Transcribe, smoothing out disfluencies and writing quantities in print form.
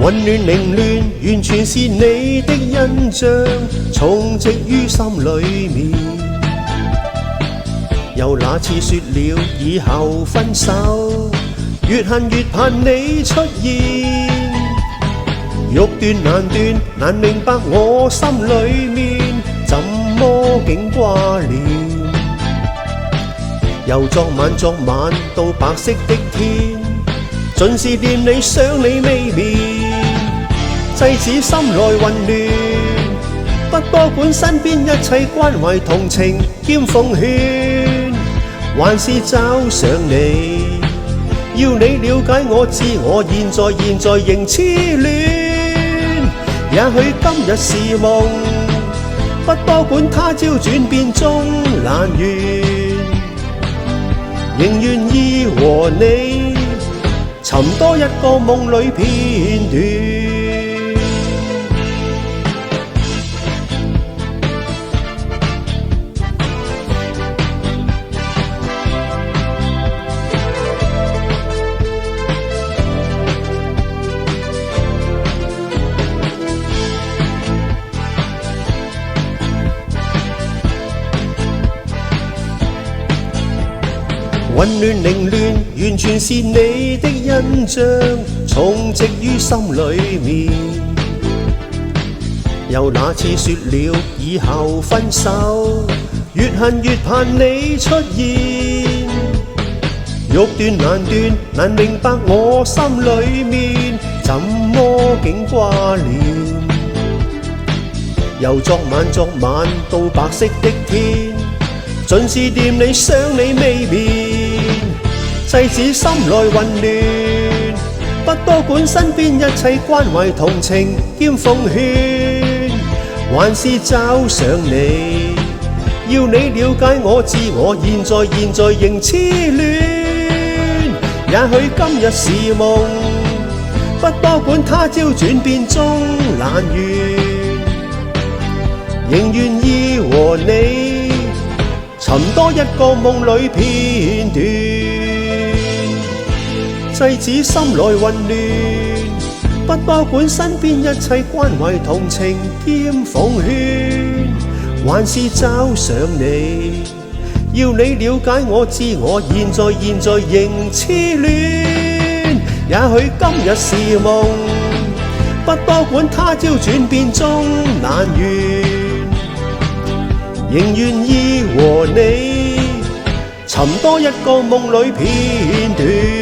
混亂凌亂，完全是你的印象，重植於心裏面。由那次說了以後分手，越恨越盼你出現，欲斷難斷，難明白我心裏面怎麼竟掛念。由昨晚到白色的天，盡是念你想你未眠，制止心內混亂，不多管身邊一切關懷同情兼奉勸，還是找上你，要你了解我知我現在仍痴戀。也許今日是夢，不多管他朝轉變中難圓，仍願意和你尋多一個夢裏片段。混亂凌亂，完全是你的印象，重植於心裏面。由那次說了以後分手，越恨越盼你出現，欲斷難斷，難明白我心裏面怎麼竟掛念。由昨晚到白色的天，盡是念你想你未眠，制止心內混亂，不多管身邊一切關懷同情兼奉勸，還是找上你，要你了解我知我現在仍痴戀。也許今日是夢，不多管他朝轉變中難圓，仍願意和你尋多一個夢裏片段，制止心內混亂，不多管身邊一切關懷同情兼奉勸，還是找上你，要你了解我知我現在仍痴戀。也許今日是夢，不多管他朝轉變中難圓，仍願意和你尋多一個夢裏片段。